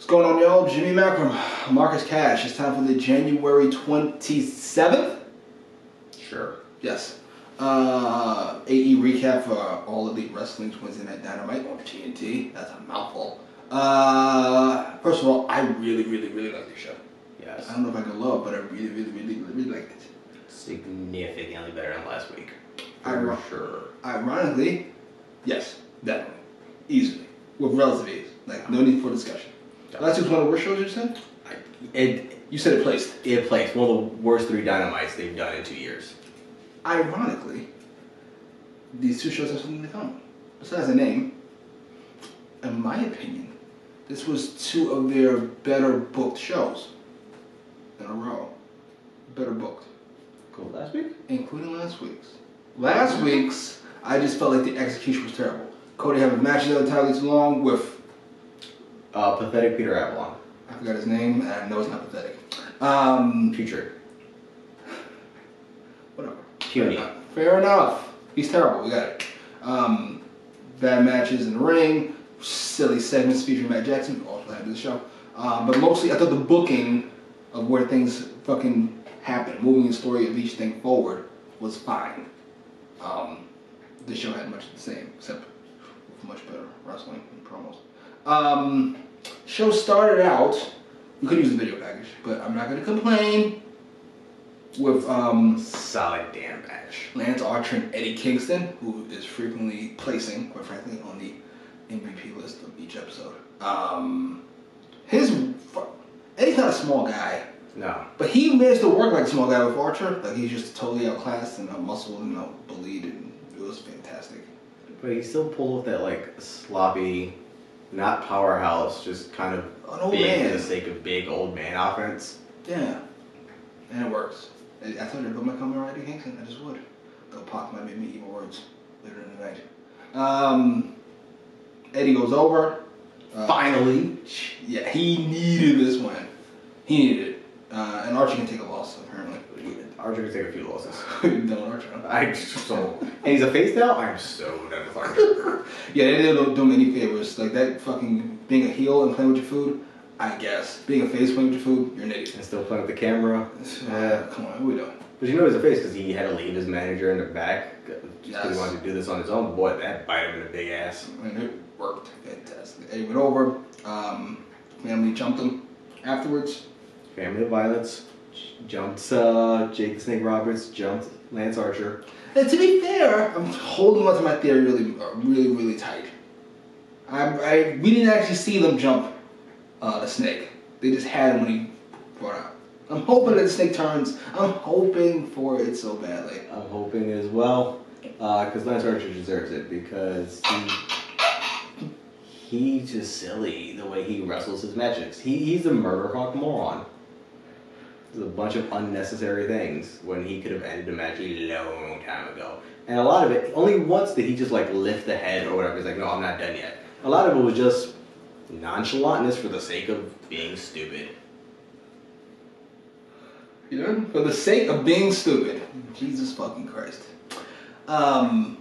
going on, y'all? Jimmy Macram, Marcus Cash. It's time for the January 27th? Sure. Yes. AE recap for All Elite Wrestling's Wednesday Night Dynamite on TNT. That's a mouthful. First of all, I really like this show. Yes. I don't know if I can love it, but I really like it. Significantly better than last week. For sure. Ironically, yes, definitely. Easily. With relative ease. Like, no need for discussion. Last week's one of the worst shows, you said? You said it placed. It placed. One of the worst 3 Dynamites they've done in 2 years. Ironically, these two shows have something in common. Besides the name, in my opinion, this was 2 of their better booked shows in a row. Better booked. Cool. Last week? Including last week's. Last week's, I just felt like the execution was terrible. Cody having matches that were entirely too long with... Pathetic Peter Avalon. I forgot his name, and I know it's not pathetic. Future. Whatever. Puny. Fair enough. He's terrible, we got it. Bad matches in the ring, silly segments featuring Matt Jackson, also had this show. But mostly, I thought the booking of where things fucking happened, moving the story of each thing forward, was fine. The show had much the same, except with much better wrestling and promos. Show started out, we could use the video package, but I'm not going to complain, with solid damn match. Lance Archer and Eddie Kingston, who is frequently placing, quite frankly, on the MVP list of each episode. Eddie's not a small guy. No. But he managed to work like a small guy with Archer. Like, he's just totally outclassed and muscled and bullied, and it was fantastic. But he still pulled off that, like, sloppy, not powerhouse, just kind of big for the sake of big old man offense. Yeah. And it works. I told you to put my comment on Eddie Kingston. I just would. Though Pac might make me evil words later in the night. Eddie goes over. Finally. Yeah, he needed this win. He needed it. And Archer can take a loss, apparently. Archer can take a few losses. Done with Archer. And he's a face now? I'm so done with Archer. Yeah, they didn't do him any favors. Like, that fucking being a heel and playing with your food, I guess. Being a face playing with your food, you're an idiot. And still playing with the camera. Yeah, come on, what are we doing? But you know he's a face because he had to leave his manager in the back just because he wanted to do this on his own. Boy, that bite him in the big ass. I mean, it worked. Fantastic. Eddie went over. Family jumped him afterwards. Family of violence. Jumped Jake the Snake Roberts. Jumped Lance Archer. And to be fair, I'm holding on to my theory really tight. We didn't actually see them jump the snake. They just had him when he brought out. I'm hoping that the snake turns. I'm hoping for it so badly. I'm hoping as well, because Lance Archer deserves it, because he's just silly the way he wrestles his matches. He's a murder hawk moron. There's a bunch of unnecessary things when he could have ended a match a long time ago. And a lot of it, only once did he just like lift the head or whatever. He's like, no, I'm not done yet. A lot of it was just nonchalantness for the sake of being stupid. You know, for the sake of being stupid. Jesus fucking Christ. I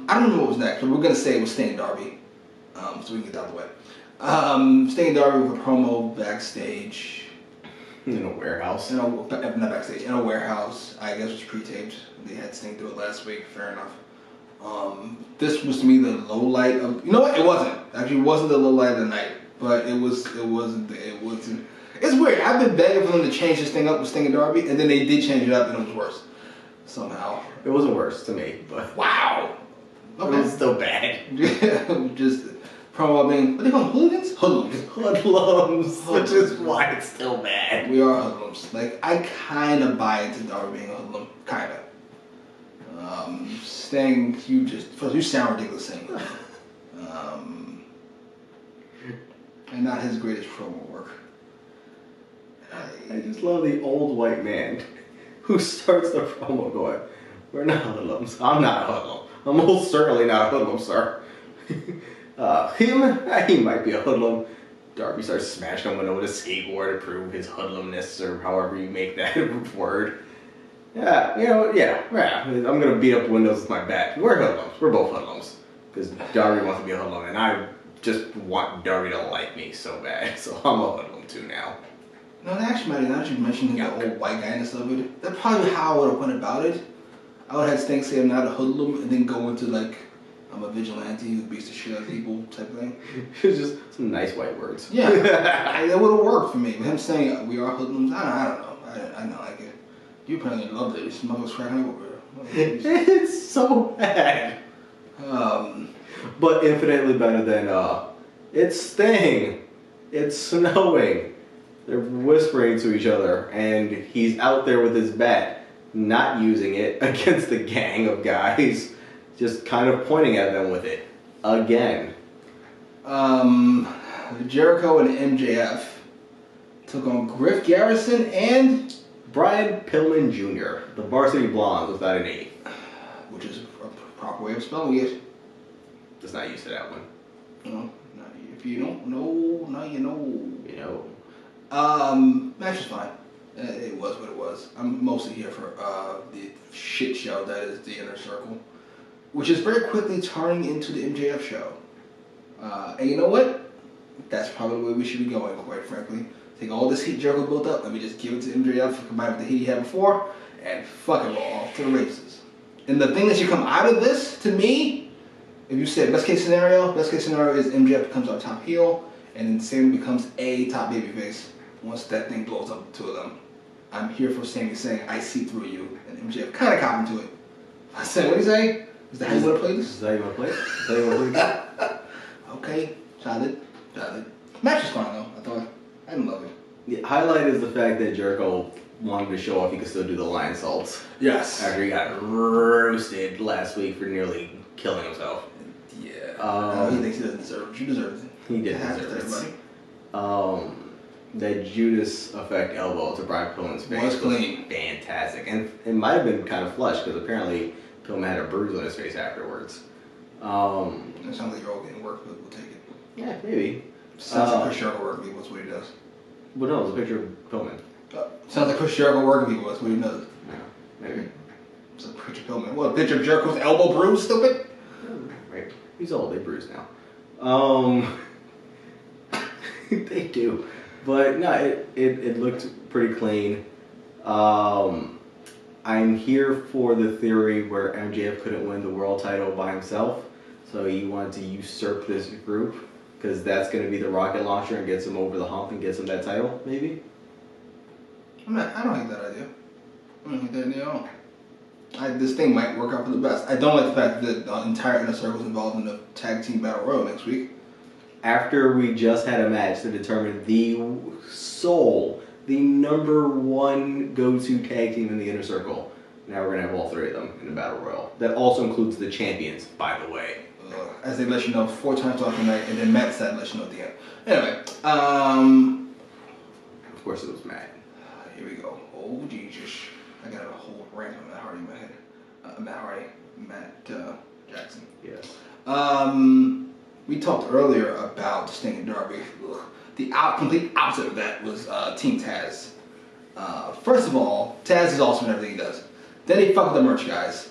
don't know what was next, but we're gonna say it was Sting and Darby, so we can get that out of the way. Sting and Darby with a promo backstage. In a warehouse. Not backstage, in a warehouse. I guess it was pre-taped. They had Sting do it last week, fair enough. This was to me the low light of, you know what? It wasn't. Actually, it wasn't the low light of the night. But it wasn't. It's weird. I've been begging for them to change this thing up with Sting and Darby, and then they did change it up, and it was worse. Somehow. It wasn't worse to me, but wow. Okay. It was still bad. Yeah, just promo being, what do they call them? Hooligans? Hoodlums. Hoodlums, which is why it's still bad. We are hoodlums. Like, I kind of buy into Darby being a hoodlum. Kind of. Sting, you sound ridiculous saying that. And not his greatest promo work. I just love the old white man who starts the promo going, we're not hoodlums. I'm not a hoodlum. I'm most certainly not a hoodlum, sir. He might be a hoodlum. Darby starts smashing a window with a skateboard to prove his hoodlumness, or however you make that word. Yeah, I'm gonna beat up windows with my bat. We're hoodlums. We're both hoodlums. Because Darby wants to be a hoodlum, and I just want Darby to like me so bad. So I'm a hoodlum too now. No, actually, now that you mentioned the old white guy and stuff with it, that's probably how I would have went about it. I would have had Sting say I'm not a hoodlum, and then go into like, I'm a vigilante who beats the shit out of people type of thing. It's just some nice white words. Yeah, that would have worked for me. But him saying we are hoodlums, I don't know. I don't like it. You apparently loved it. This mother's cracking up over it. It's so bad. But infinitely better than it's Sting. It's snowing. They're whispering to each other, and he's out there with his bat, not using it against the gang of guys, just kind of pointing at them with it again. Jericho and MJF took on Griff Garrison and Brian Pillman Jr., the Varsity Blondes without an E. Which is a proper way of spelling it. Just not used to that one. No, if you don't know, now you know. You know. Match was fine. It was what it was. I'm mostly here for the shit show that is the Inner Circle, which is very quickly turning into the MJF show. And you know what? That's probably the way we should be going, quite frankly. Take all this heat Jericho built up, let me just give it to MJF, combine with the heat he had before, and fuck it all off to the races. And the thing that should come out of this, to me, if you said best case scenario is MJF becomes our top heel, and then Sammy becomes a top babyface. Once that thing blows up, the two of them. I'm here for Sammy saying, I see through you, and MJF kind of caught into it. I said, what did he say? Is that how you want to play this? Is that how you want to play it? Is that how you want to play it? Okay, solid. Match was fine though, I thought. I didn't love it. The highlight is the fact that Jericho wanted to show off he could still do the lion salts. Yes. After he got roasted last week for nearly killing himself. Yeah. He thinks he doesn't deserve it. You deserve it. He did deserve it. That Judas effect elbow to Brian Pillman's face was clean. Fantastic. And it might have been kind of flush because apparently Pillman had a bruise on his face afterwards. It sounds like you're all getting work, but we'll take it. Yeah, maybe. Sounds like Chris Jericho working people, that's what he does. But no, it's a picture of Pillman. Sounds like Chris Jericho working people, that's what he does. Yeah, maybe. It's a picture of Pillman. What, a picture of Jericho's elbow bruise, stupid? Right. He's old, they bruise now. They do. But no, it looked pretty clean. I'm here for the theory where MJF couldn't win the world title by himself, so he wanted to usurp this group, because that's going to be the rocket launcher and gets him over the hump and gets him that title, maybe? I don't hate that idea. I don't hate that idea at all. This thing might work out for the best. I don't like the fact that the entire Inner Circle is involved in the tag team battle royal next week. After we just had a match to determine the number one go-to tag team in the Inner Circle. Now we're going to have all three of them in the Battle Royal. That also includes the champions, by the way. As they let you know 4 times throughout the night, and then Matt said let you know at the end. Anyway, of course it was Matt. Here we go. Oh, Jesus. I got a whole rant on Matt Hardy in my head. Matt Jackson. Yes. We talked earlier about Sting and Darby. The complete opposite of that was Team Taz. First of all, Taz is awesome in everything he does. Then he fucked the merch guys.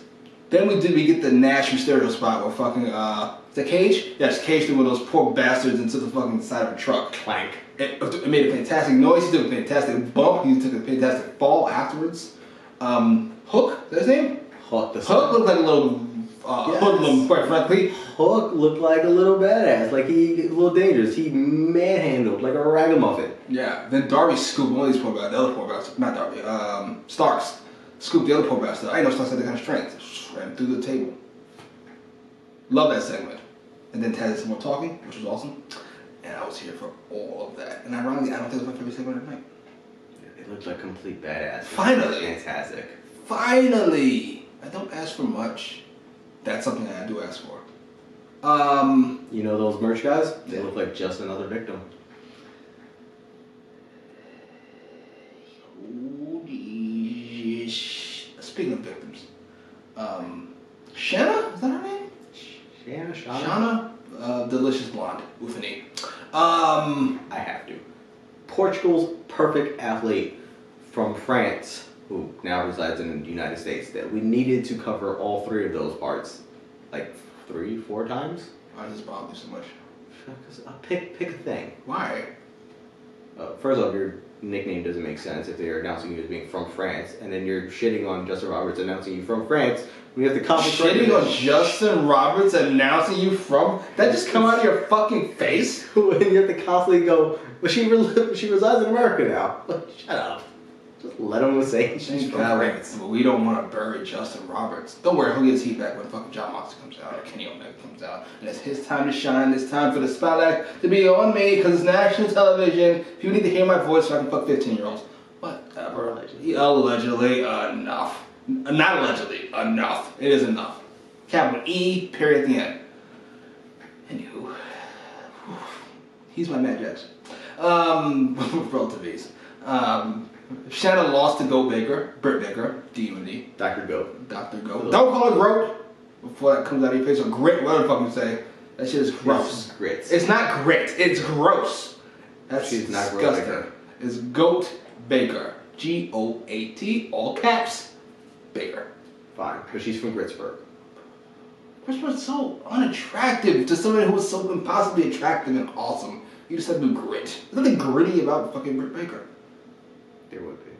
Then we get the Nash Mysterio spot where fucking, is that Cage? Yes, Cage threw one of those poor bastards into the fucking side of a truck. Clank. It made a fantastic noise, he did a fantastic bump, he took a fantastic fall afterwards. Hook, is that his name? Hook looked like a little hoodlum, quite frankly. Hook looked like a little badass, like he a little dangerous. He manhandled like a ragamuffin. Yeah, then Darby scooped one of these poor guys, the other poor guys, not Darby, Starks. Scooped the other poor bastard. I didn't know Starks had that kind of strength. Just ran through the table. Love that segment. And then Taz did some more talking, which was awesome. And I was here for all of that. And ironically, I don't think it was my favorite segment of the night. It looked like complete badass. Finally. Fantastic. Finally. I don't ask for much. That's something I do ask for. You know those merch guys? They look like just another victim. Speaking of victims, Shanna? Is that her name? Shanna? Delicious blonde with an E. I have to. Portugal's perfect athlete from France, who now resides in the United States, that we needed to cover all three of those parts, like 3-4 times. Why does this bother you so much? Pick a thing. Why? First off, your nickname doesn't make sense if they're announcing you as being from France, and then you're shitting on Justin Roberts announcing you from France. We have to shitting on Justin Roberts announcing you from? That just come out of your fucking face? And you have to constantly go, but she resides in America now. Shut up. Just let him say she's from France. But we don't want to bury Justin Roberts. Don't worry, he'll get his heat back when fucking John Moxley comes out or Kenny Omega comes out. And it's his time to shine. It's time for the spotlight to be on me because it's national television. If you need to hear my voice so I can fuck 15-year-olds. Whatever. Allegedly enough. Not allegedly, enough. It is enough. Capital E, period at the end. Anywho. He's my Matt Jackson. Relative ease. Shanna lost to Britt Baker, D-U-N-D. Dr. Goat. Dr. Goat. Don't call it Groat before that comes out of your face. Or grit, whatever the fuck you say. That shit is gross. Grits. It's not grit. It's gross. That's She's not disgusting. Baker. It's Goat Baker. G-O-A-T, all caps, Baker. Fine, but she's from Gritsburg. Gritsburg's so unattractive to somebody who is so impossibly attractive and awesome. You just have to do grit. There's nothing gritty about fucking Britt Baker. There would be.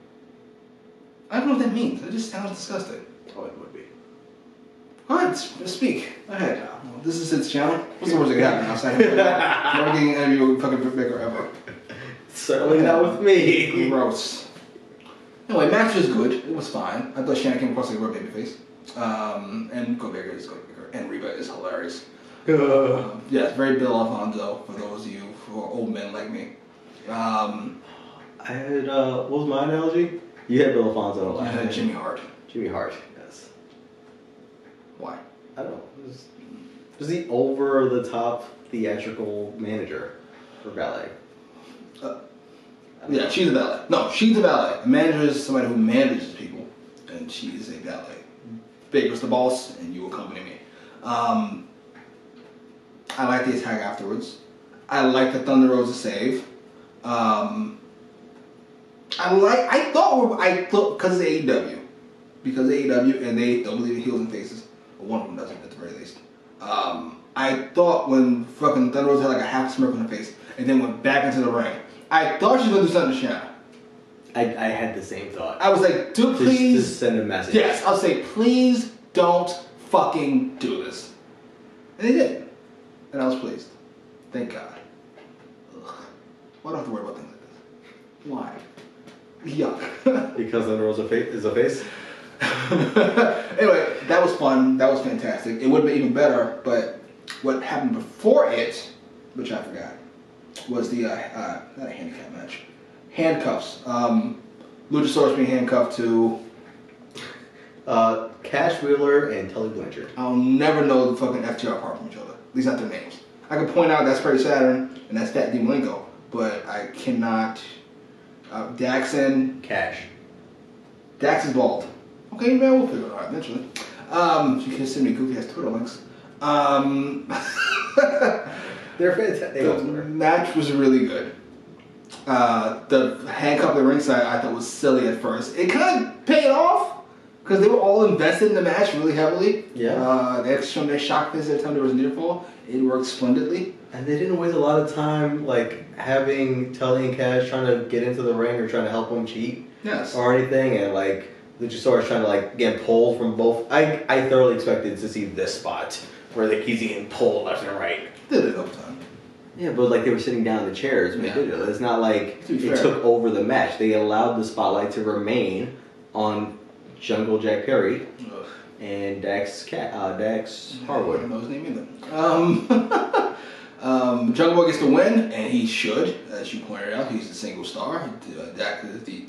I don't know what that means. It just sounds disgusting. Oh, it would be. Alright, speak. Go ahead. This is its channel. What's the worst that can happen outside of never getting an interview with fucking Britt Baker ever. Certainly not with me. Gross. Anyway, match was good. It was fine. I thought Shanna came across like a real babyface. And Go Baker is Go Baker. And Reba is hilarious. Yes, very Bill Alfonso for those of you who are old men like me. I had, what was my analogy? You had Bill Alfonso. I had Jimmy Hart. Jimmy Hart, yes. Why? I don't know. It was the over-the-top theatrical manager for ballet. Yeah, she's a valet. No, she's a valet. A manager is somebody who manages people, and she is a valet. Baker's the boss, and you accompany me. I like the attack afterwards. I like the Thunder Rosa save. I thought because it's AEW, and they don't believe in heels and faces, or one of them doesn't at the very least. I thought when fucking Thunder Rosa had like a half smirk on her face, and then went back into the ring. I thought she was going to do something to Shanna. I had the same thought. I was like, dude, please. Just send a message. Yes, I was say, please don't fucking do this. And they did. And I was pleased. Thank God. Ugh. Why do I have to worry about things like this? Why? Yuck. Because Thunder Rosa is a face? Anyway, that was fun. That was fantastic. It would have been even better, but what happened before it, which I forgot, was the, not a handicap match. Handcuffs. Luchasaurus being handcuffed to... Cash Wheeler and Tully Blanchard. I'll never know the fucking FTR apart from each other. At least not their names. I can point out that's Perry Saturn and that's Fat D. Malenko, but I cannot... Dax and... Cash. Dax is bald. Okay, man, we'll figure it out eventually. You can send me goofy-ass Twitter links. They're fantastic. The match was really good. The handcuff at ringside I thought was silly at first. It kind of paid off because they were all invested in the match really heavily. Yeah. They showed their shock face every time there was a near fall. It worked splendidly. And they didn't waste a lot of time like having Tully and Cash trying to get into the ring or trying to help them cheat. Yes. Or anything, and like Luchasaurus trying to like get pulled from both. I thoroughly expected to see this spot where like he's getting pulled left and right. Did it a couple times. Yeah, but like they were sitting down in the chairs when they did it. It's not like it fair. took over the match. They allowed the spotlight to remain on Jungle Jack Perry and Dax Harwood. I don't know his name either. Jungle Boy gets the win, and he should, as you pointed out. He's the single star. Dax is the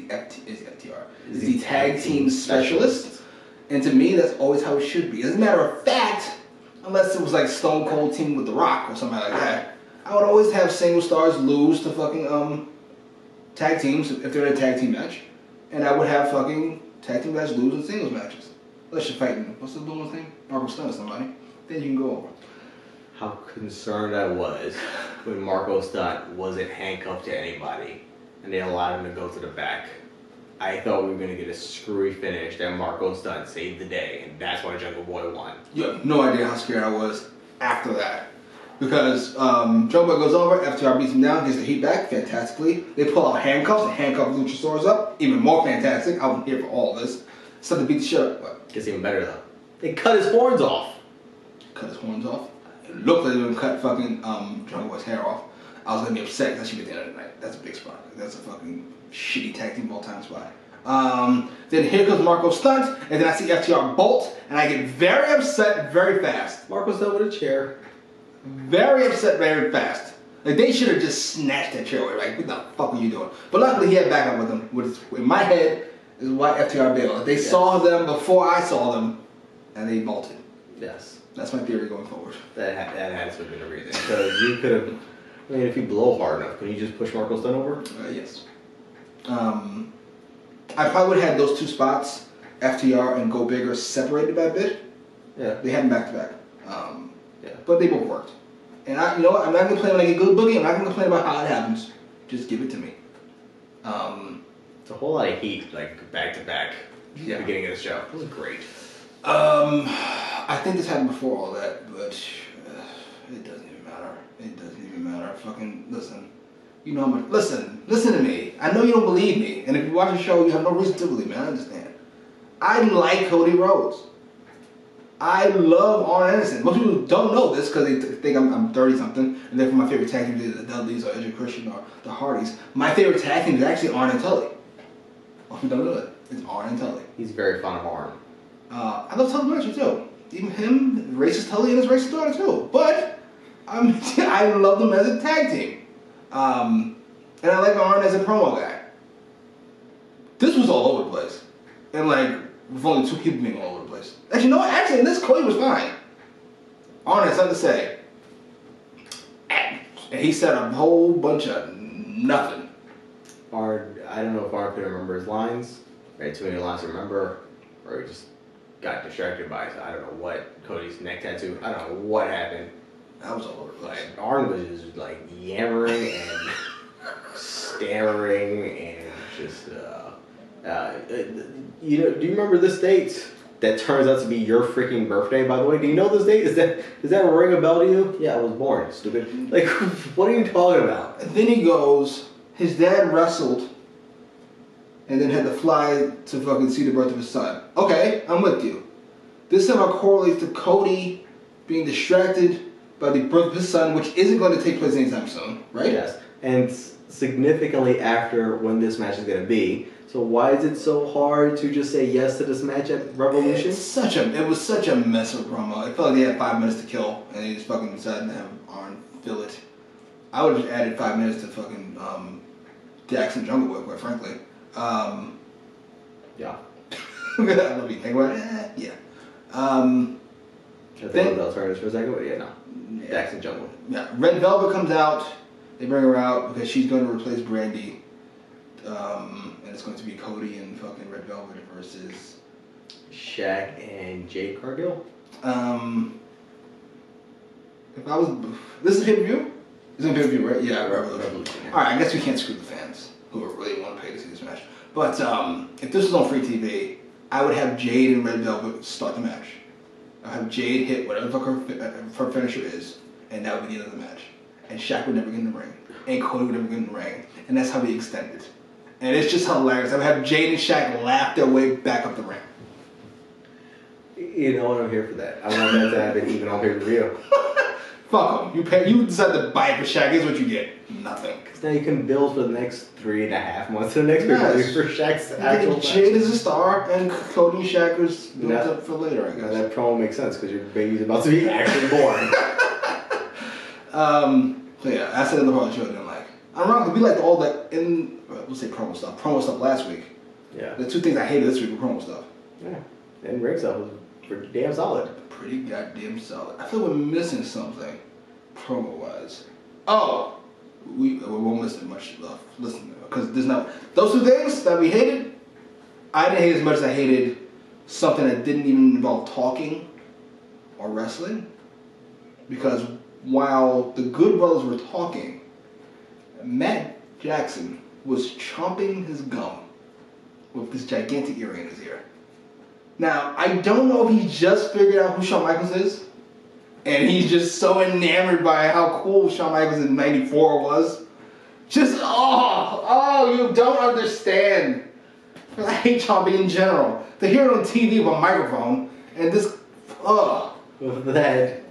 FTR. Is the tag team specialist. And to me, that's always how it should be. As a matter of fact, unless it was like Stone Cold team with The Rock or something like that, I would always have single stars lose to fucking tag teams if they're in a tag team match, and I would have fucking tag team guys lose in singles matches. Unless you're fighting, what's the woman's name? Marco Stunt or somebody. Then you can go over. How concerned I was when Marco Stunt wasn't handcuffed to anybody, and they allowed him to go to the back. I thought we were going to get a screwy finish that Marco Stunt saved the day, and that's why Jungle Boy won. You have no idea how scared I was after that. Because Jungle Boy goes over, FTR beats him down, gets the heat back fantastically. They pull out handcuffs and handcuff Luchasaurus up, even more fantastic. I wasn't here for all of this. So they beat the shit up. What? Gets even better though. They cut his horns off. Cut his horns off? It looked like they were going to cut fucking Jungle Boy's hair off. I was going to be upset because that should be at the end of the night. That's a big spot. That's a fucking shitty tag team all-time spot. Then here comes Marco Stunt, and then I see FTR bolt, and I get very upset very fast. Marco Stunt with a chair. Very upset very fast. Like, they should have just snatched that chair away. Like, what the fuck are you doing? But luckily, he had backup with him. Which, in my head, is why FTR bailed. They saw them before I saw them, and they bolted. Yes. That's my theory going forward. That has to have been the reason. Because you could have... I mean, if you blow hard enough, can you just push Marco Stunt over? Yes. I probably would have had those two spots, FTR and Go Bigger, separated by a bit. Yeah. They had them back to back. Yeah. But they both worked. And you know what? I'm not going to complain when I get good boogie. I'm not going to complain about how it happens. Just give it to me. It's a whole lot of heat, like, back to back. At the beginning of the show. It was great. I think this happened before all that, but it doesn't even matter. It doesn't even matter. Fucking listen. You know how much. Listen to me. I know you don't believe me, and if you watch the show, you have no reason to believe me. I understand. I like Cody Rhodes. I love Arn Anderson. Most people don't know this because they think I'm 30 something, and therefore my favorite tag team is the Dudleys or Edge and Christian or the Hardys. My favorite tag team is actually Arn and Tully. Most people don't know it. It's Arn and Tully. He's very fond of Arn. I love Tully Blanchard too. Even him, racist Tully and his racist daughter too. But I love them as a tag team. And I like Arn as a promo guy. This was all over the place. And like, with only two people being all over the place. Actually, no, in this, Cody was fine. Arn had something to say. And he said a whole bunch of nothing. Arn, I don't know if Arn could remember his lines. He had too many lines to remember. Or he just got distracted by, I don't know what, Cody's neck tattoo. I don't know what happened. That was all over the place. Like, Arn was just like yammering and stammering and just, you know, do you remember this date? That turns out to be your freaking birthday, by the way. Do you know this date? Does that ring a bell to you? Yeah, I was born, stupid. Like, what are you talking about? And then he goes, his dad wrestled and then had to fly to fucking see the birth of his son. Okay, I'm with you. This somehow correlates to Cody being distracted by the birth of his son, which isn't going to take place anytime soon, right? Yes, and significantly after when this match is going to be. So why is it so hard to just say yes to this match at Revolution? It was such a mess of a promo. It felt like they had 5 minutes to kill, and they just fucking decided to have Arn fill it. I would have just added 5 minutes to fucking Jackson Jungle Boy, quite frankly. Yeah. I love you think about it. Yeah. I think the alternatives for a second, but yeah, no. Yeah. Jackson Jungle. Yeah. Red Velvet comes out. They bring her out because she's going to replace Brandy. And it's going to be Cody and fucking Red Velvet versus Shaq and Jade Cargill. If I was, this is pay-per-view. This is pay-per-view, right? Yeah, Revolution. Yeah. All right, I guess we can't screw the fans who really want to pay to see this match. But if this was on free TV, I would have Jade and Red Velvet start the match. I'd have Jade hit whatever the fuck her finisher is, and that would be the end of the match. And Shaq would never get in the ring, and Cody would never get in the ring, and that's how we extend it. And it's just hilarious. I would have Jade and Shaq laugh their way back up the ramp. You know what? I'm here for that. I want that to happen even on pay-per-view. Fuck them. You decide to buy it for Shaq. Here's what you get. Nothing. Because now you can build for the next 3.5 months to the next pay-per-view for Shaq's actual Jade match. is a star, and Cody and Shaq is built up for later, I guess. That promo makes sense because your baby's about to be actually born. So yeah, I said in the part of the show I didn't like. I'm wrong, we liked all that we'll say promo stuff. Promo stuff last week. Yeah. The two things I hated this week were promo stuff. Yeah. And ring stuff was pretty damn solid. Pretty goddamn solid. I feel we're missing something, promo-wise. Oh! We won't listen much stuff. Listen, because there's not... Those two things that we hated, I didn't hate as much as I hated something that didn't even involve talking or wrestling. Because while the Good Brothers were talking, Matt Jackson was chomping his gum with this gigantic earring in his ear. Now, I don't know if he just figured out who Shawn Michaels is, and he's just so enamored by how cool Shawn Michaels in '94 was. Just, you don't understand. I hate Shawn B in general. To hear it on TV with a microphone, and this, With that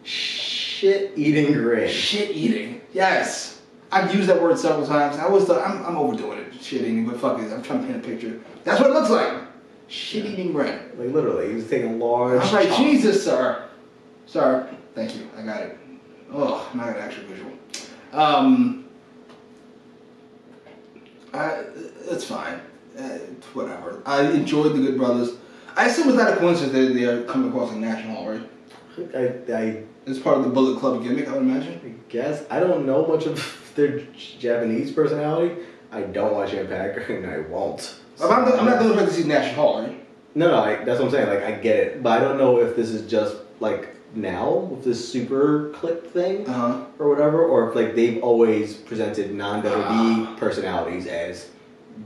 shit-eating grin. Shit-eating, yes. I've used that word several times. I'm overdoing it, shit-eating, but fuck it, I'm trying to paint a picture. That's what it looks like. Shit-eating grin. Like literally, he was taking large. I'm like, Jesus, sir. Sir, thank you, I got it. Oh, now I got an actual visual. It's fine. Whatever. I enjoyed the Good Brothers. I assume it's not a coincidence that they are coming across like National Hall, right? It's part of the Bullet Club gimmick, I would imagine. I guess. I don't know much of their Japanese personality. I don't watch Impact, and I won't. So I'm not going to see National Hall, right? No, that's what I'm saying. Like, I get it. But I don't know if this is just, like, now with this super clip thing or whatever, or if, like, they've always presented non-WWE personalities as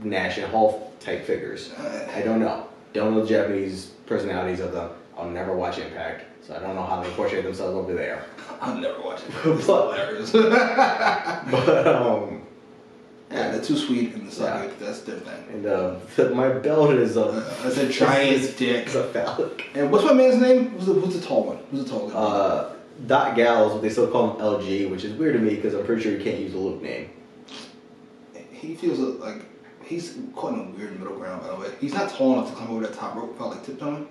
National Hall type figures. I don't know. Don't know the Japanese personalities of them. I'll never watch Impact, so I don't know how they portray themselves over there. I'll never watch it. It's hilarious. Yeah, they're too sweet and the suck. That's their thing. And my belt is it's a giant dick. It's a phallic. And what's my man's name? Who's the tall one? Who's the tall guy? Dot Gallows, but they still call him LG, which is weird to me because I'm pretty sure you can't use a Luke name. He feels like he's caught in a weird middle ground, by the way. He's not tall enough to climb over that top rope without like tiptoeing.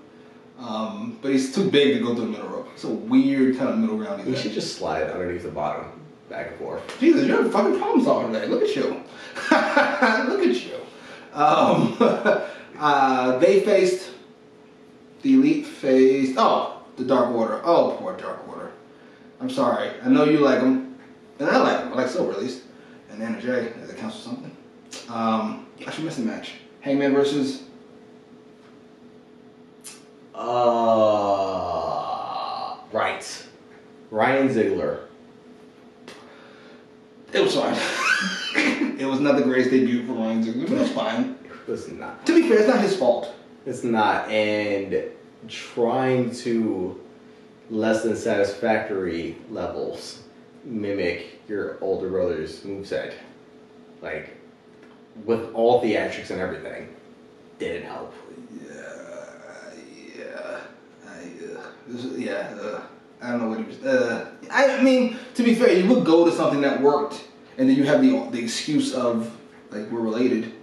But he's too big to go through the middle rope. It's a weird kind of middle ground. He should just slide underneath the bottom, back and forth. Jesus, you're having fucking problem solving today. Look at you. Look at you. They faced the Elite faced the Dark Order. Oh, poor Dark Order. I'm sorry. I know you like them, and I like them. I like Silver at least, and Anna Jay. That counts for something. I should miss the match. Hangman versus. Right. Ryan Ziegler. It was fine. It was not the greatest debut for Ryan Ziegler, but it was fine. It was not. To be fair, it's not his fault. It's not, and trying to less than satisfactory levels mimic your older brother's moveset, like with all theatrics and everything, didn't help. I don't know what he was. I mean, to be fair, you would go to something that worked, and then you have the excuse of like we're related.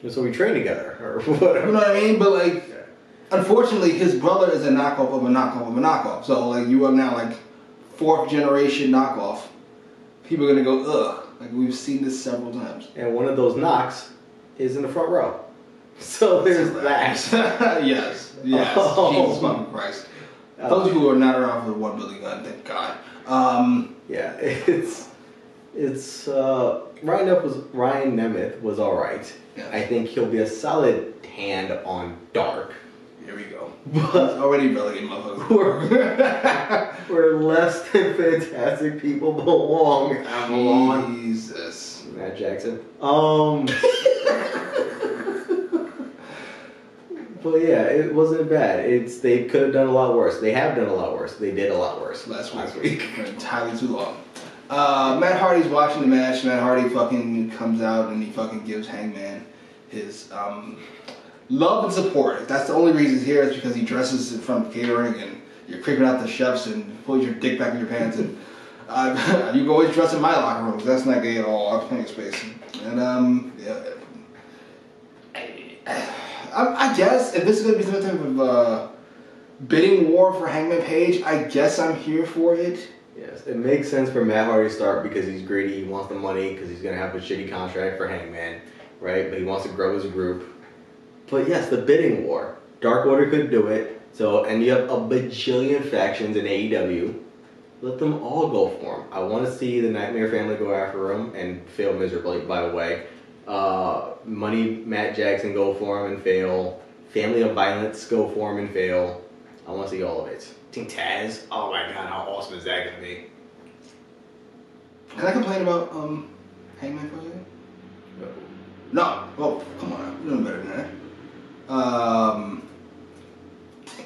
So we train together, or whatever. You know what I mean? But like, unfortunately, his brother is a knockoff of a knockoff of a knockoff. So like, you are now like fourth generation knockoff. People are gonna go ugh. Like we've seen this several times. And one of those knocks is in the front row. So there's that. Yes. Jesus fucking Christ. Those who are not around for the $1 billion gun, thank God. Yeah, it's Ryan Nemeth was all right. Yes. I think he'll be a solid hand on Dark. Here we go. But already relegated motherfucker. Where less than fantastic people belong. Jesus. Matt Jackson. But yeah, it wasn't bad. They could have done a lot worse. They have done a lot worse. They did a lot worse last week. Entirely too long. Matt Hardy's watching the match. Matt Hardy fucking comes out and he fucking gives Hangman his love and support. If that's the only reason he's here, it's because he dresses in front of catering and you're creeping out the chefs and pulls your dick back in your pants and you can always dress in my locker room. That's not gay at all. I have plenty of space. And I guess if this is going to be some type of bidding war for Hangman Page, I guess I'm here for it. Yes, it makes sense for Matt Hardy to start because he's greedy, he wants the money because he's going to have a shitty contract for Hangman, right? But he wants to grow his group. But yes, the bidding war. Dark Order could do it. So, and you have a bajillion factions in AEW. Let them all go for him. I want to see the Nightmare family go after him and fail miserably, by the way. Money Matt Jackson go for him and fail. Family of Violence go for him and fail. I want to see all of it. Team Taz. Oh my god, how awesome is that going to be? Can I complain about Hangman for a second? No. Well, come on. You're doing better than that.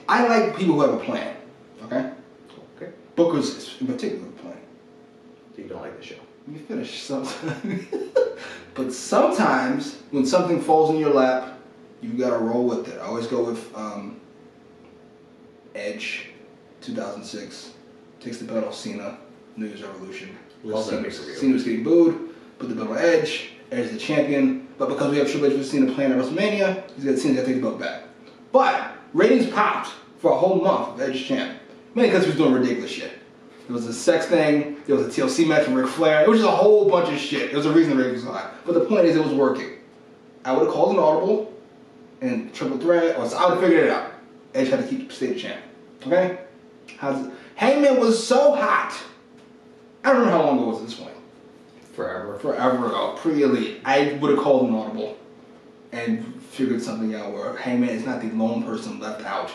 I like people who have a plan. Okay? Okay. Bookers in particular have a plan. So you don't like the show? You finish sometimes. But sometimes, when something falls in your lap, you gotta roll with it. I always go with Edge, 2006. Takes the belt off Cena, New Year's Revolution. Love that pay-per-view. Cena was getting booed, put the belt on Edge. Edge is the champion. But because we have Triple H versus Cena playing at WrestleMania, Cena's got to take the belt back. But ratings popped for a whole month of Edge champ. Mainly because he was doing ridiculous shit. There was a sex thing. There was a TLC match with Ric Flair. It was just a whole bunch of shit. There was a reason the ratings was high. But the point is, it was working. I would have called an audible and triple threat, or so I would have figured it out. Edge had to stay the champ. Okay? Hangman was so hot. I don't remember how long ago it was at this point. Forever ago, pre-elite. I would have called an audible and figured something out where Hangman is not the lone person left out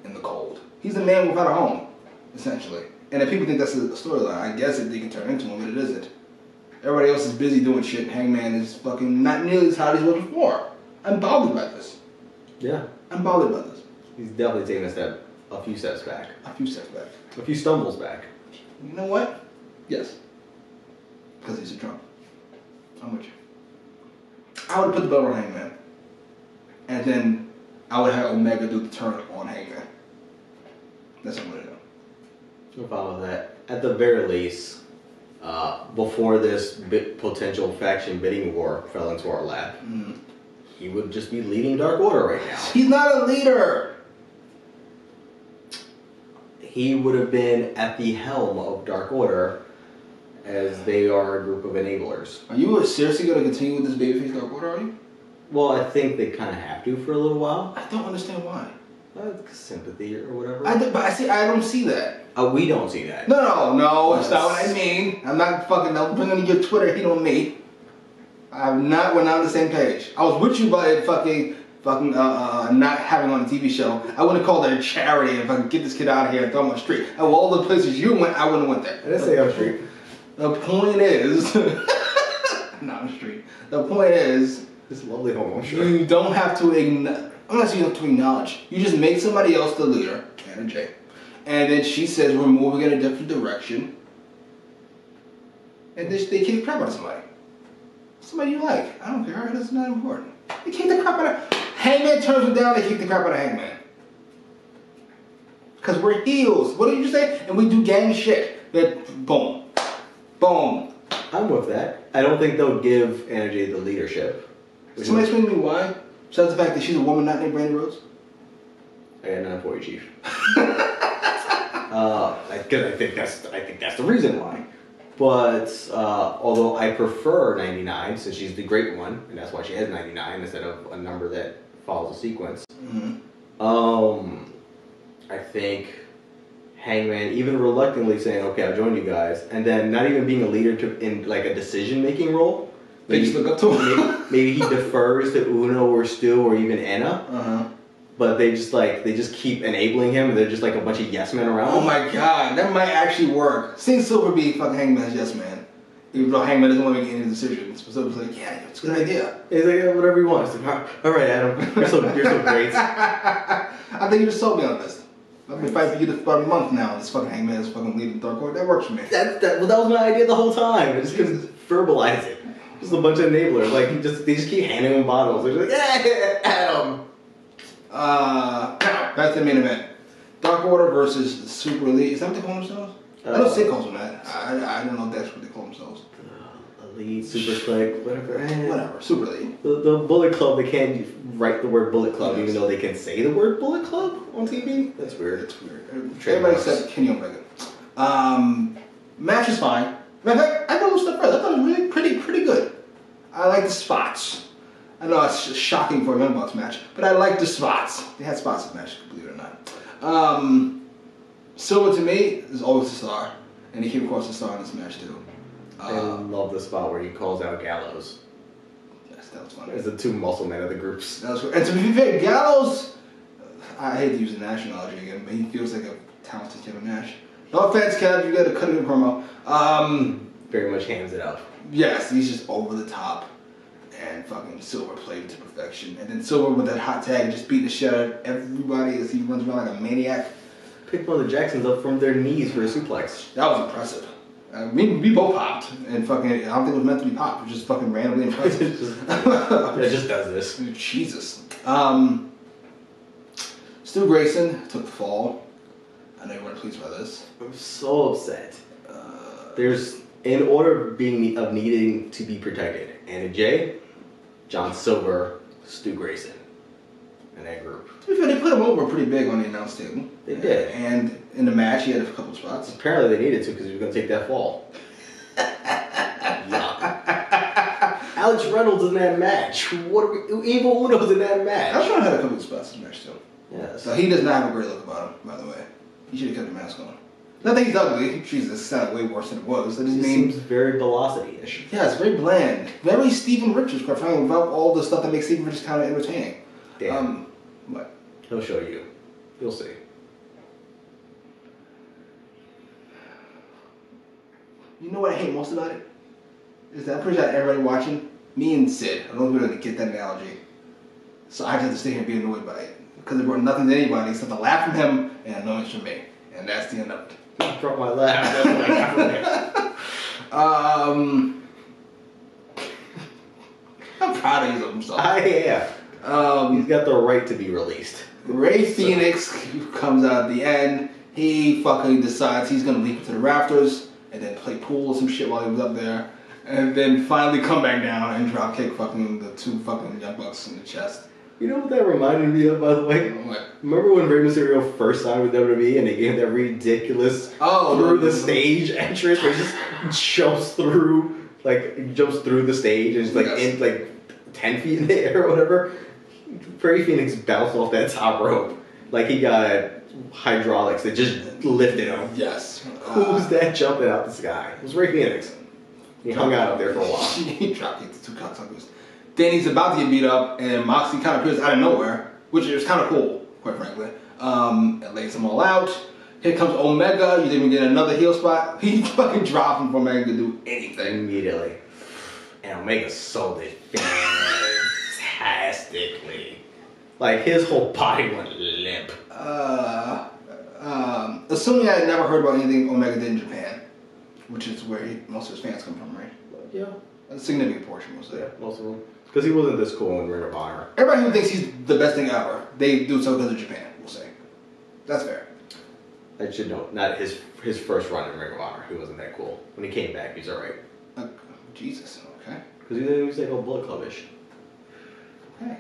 in the cold. He's the man without a home, essentially. And if people think that's a storyline, I guess they can turn into him, but it isn't. Everybody else is busy doing shit. Hangman is fucking not nearly as hot as he was before. I'm bothered by this. Yeah. I'm bothered by this. He's definitely taking a few steps back. A few steps back. A few stumbles back. You know what? Yes. Because he's a Trump. I'm with you. I would have put the belt on Hangman. And then I would have Omega do the turn on Hangman. That's what I'm going to do. No problem with that. At the very least, before this potential faction bidding war fell into our lap, he would just be leading Dark Order right now. He's not a leader. He would have been at the helm of Dark Order, as they are a group of enablers. Are you seriously going to continue with this babyface Dark Order, are you? Well, I think they kind of have to for a little while. I don't understand why. Sympathy or whatever. I don't see that. We don't see that. No, that's not what I mean. I'm not fucking, don't bring on your Twitter hate on me. We're not on the same page. I was with you by fucking not having on a TV show. I wouldn't have called it a charity if I could get this kid out of here and throw him on the street. Of all the places you went, I wouldn't have went there. I didn't say on the street. The point is, not on the street. The point is, this lovely home, I'm sure. You don't have to acknowledge. I'm not saying you have to acknowledge. You just make somebody else the leader, Anna Jay. And then she says we're moving in a different direction. And they kick the crap out of somebody. Somebody you like. I don't care. That's not important. They kick the crap out of Hangman turns them down, they kick the crap out of Hangman. Because we're heels. What did you say? And we do gang shit. That boom. Boom. I'm with that. I don't think they'll give Anna Jay the leadership. Somebody explain to me why? Besides the fact that she's a woman not named Brandy Rhodes? I got none for you, Chief. I think that's the reason why. But although I prefer 99, since she's the great one, and that's why she has 99 instead of a number that follows a sequence. I think Hangman, even reluctantly saying, "Okay, I'll join you guys," and then not even being a leader in like a decision-making role. They just look up to him. Maybe he defers to Uno or Stu or even Anna. But they just keep enabling him, and they're just like a bunch of yes men around. Oh my god, that might actually work. Seeing Silver be fucking Hangman's yes man. Even though Hangman doesn't want to make any decisions. But Silver's like, yeah, it's a good idea. He's like, yeah, whatever you want. It's like, all right, Adam, you're so great. I think you just sold me on this. I've been fighting for you for about a month now. This fucking Hangman is fucking leading Dark Order. That works for me. That was my idea the whole time. I just couldn't verbalize it. Just a bunch of enablers. Like they just keep handing him bottles. They're just like, yeah, Adam. Now, that's the main event. Dark Order versus Super Elite. Is that what they call themselves? I know Sid calls them that. I don't know if that's what they call themselves. Elite, Super Click, whatever. Whatever, Super Elite. The Bullet Club, they can't write the word Bullet Club even though they can say the word Bullet Club on TV? That's weird. It's weird. Everybody except Kenny Omega. Match is fine. In fact, I go a step further. I thought it was really pretty good. I like the spots. I know it's shocking for a Young Bucks match, but I like the spots. They had spots in the match, believe it or not. Silver to me is always the star, and he came across the star in this match too. I love the spot where he calls out Gallows. Yes, that was funny. As the two muscle men of the groups. That was good. And to be fair, Gallows, I hate to use the Nash analogy again, but he feels like a talented Kevin Nash. No offense, Kev, you got to cut it in promo. Very much hands it up. Yes, he's just over the top. And fucking Silver played to perfection. And then Silver with that hot tag just beat the shit out of everybody as he runs around like a maniac. Picked one of the Jacksons up from their knees for a suplex. That was impressive. We both popped. And fucking, I don't think it was meant to be popped. It was just fucking randomly impressive. It just does this. Jesus. Stu Grayson took the fall. I know you weren't pleased by this. I'm so upset. There's, in order of needing to be protected, Anna Jay, John Silver, Stu Grayson, and that group. To be fair, they put him over pretty big on the announce table. They did. And in the match, he had a couple spots. Apparently they needed to because he was going to take that fall. Alex Reynolds in that match. Evil Uno's in that match. Alex Reynolds had a couple of spots in the match, too. Yes. So he does not have a great look about him, by the way. He should have kept the mask on. Not that he's ugly. Jesus, it sounded way worse than it was. I just He mean, seems very velocity-ish. yeah, it's very bland. Very Stephen Richards, quite frankly, without all the stuff that makes Stephen Richards kind of entertaining. Damn. What? He'll show you. You'll see. You know what I hate most about it? Is that I'm pretty sure everybody watching, me and Sid, I don't know if we're going to get that analogy. So I just have to stay here and be annoyed by it. Because it brought nothing to anybody except a laugh from him and annoyance from me. And that's the end of it. I dropped my laugh. That's what I got from there. I'm proud of himself. I am. He's got the right to be released. Ray Phoenix comes out at the end. He fucking decides he's going to leap into the rafters and then play pool or some shit while he was up there. And then finally come back down and drop kick fucking the two fucking Young Bucks in the chest. You know what that reminded me of, by the way? What? Remember when Rey Mysterio first signed with WWE and they gave him that ridiculous through the stage entrance where he just jumps through the stage and just like in like 10 feet in the air or whatever? Rey Phoenix bounced off that top rope like he got hydraulics that just lifted him. Yes. Who's that jumping out the sky? It was Rey Phoenix. He hung out up there for a while. He dropped kicked the two cocksuckers. Then he's about to get beat up, and Moxley kind of appears out of nowhere, which is kind of cool, quite frankly. And lays them all out. Here comes Omega. You didn't even get another heel spot. He fucking dropped him for Omega to do anything. Immediately. And Omega sold it fantastically. Like, his whole body went limp. Assuming I had never heard about anything Omega did in Japan, which is where most of his fans come from, right? Yeah. A significant portion was there. Most of them. Because he wasn't this cool in Ring of Honor. Everybody who thinks he's the best thing ever, they do so because of Japan, we'll say. That's fair. I should know, not his first run in Ring of Honor. He wasn't that cool. When he came back, he's alright. Jesus, okay. Because he was like a Bullet Club-ish. Okay.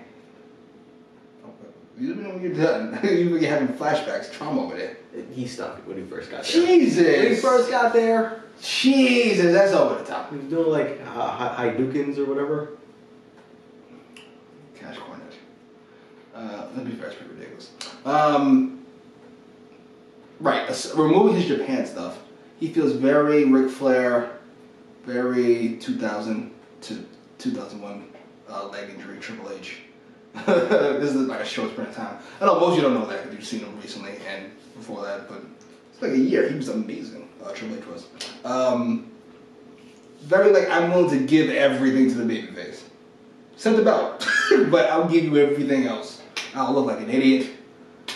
You let me know when you're done. You're having flashbacks, trauma over there. He stunk when he first got there. Jesus! When he first got there. Jesus, that's over the top. He was doing like Hadoukens or whatever. Cash Cornet. That'd be fair, it's pretty ridiculous. Right, removing his Japan stuff, he feels very Ric Flair, very 2000 to 2001 leg injury, Triple H. This is like a short sprint of time. I know most of you don't know that because you've seen him recently and before that, but it's like a year. He was amazing. Triple H was. Very like, I'm willing to give everything to the babyface. Except the belt. But I'll give you everything else. I'll look like an idiot.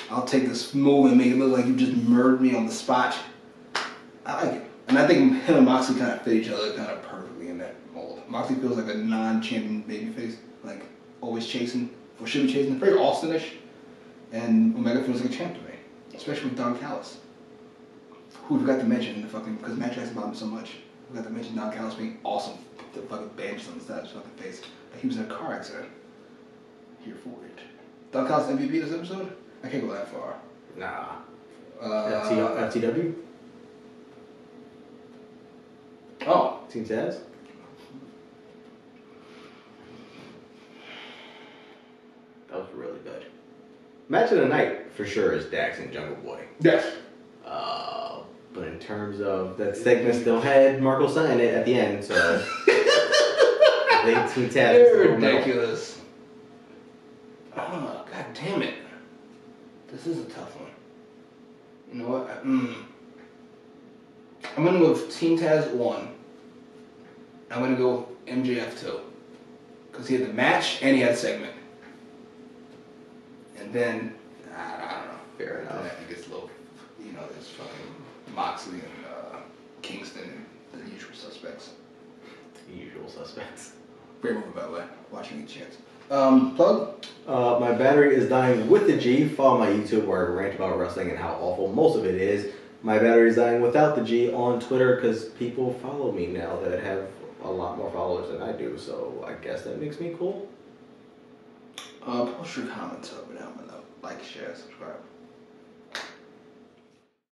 I'll take this move and make it look like you just murdered me on the spot. I like it. And I think him and Moxley kind of fit each other kind of perfectly in that mold. Moxley feels like a non-champion babyface. Like, always chasing, or should be chasing. Very Austin-ish. And Omega feels like a champ to me. Especially with Don Callis. Who we forgot to mention, because Matt Jackson bought him so much. We forgot to mention Don Callis being awesome. The fucking bandage on the side of his fucking face. Like he was in a car accident. Here for it. Don Callis MVP this episode? I can't go that far. Nah. FTW? Oh. Team Taz? That was really good. Match of the night, for sure, is Dax and Jungle Boy. Yes. But in terms of that segment still had Marco Stunt in it at the end, so I think Team Taz is You're ridiculous. Oh, god damn it. This is a tough one. You know what? I'm gonna go with Team Taz 1. I'm gonna go MJF 2. Because he had the match and he had a segment. And then, I don't know. Fair enough. It gets a little, there's fucking Moxley and Kingston and the usual suspects. The usual suspects. Great movie, by the way. Watch when you get a chance. Plug? My battery is dying with the G. Follow my YouTube where I rant about wrestling and how awful most of it is. My battery is dying without the G on Twitter because people follow me now that have a lot more followers than I do, so I guess that makes me cool. Post your comments up and down below. Like, share, subscribe.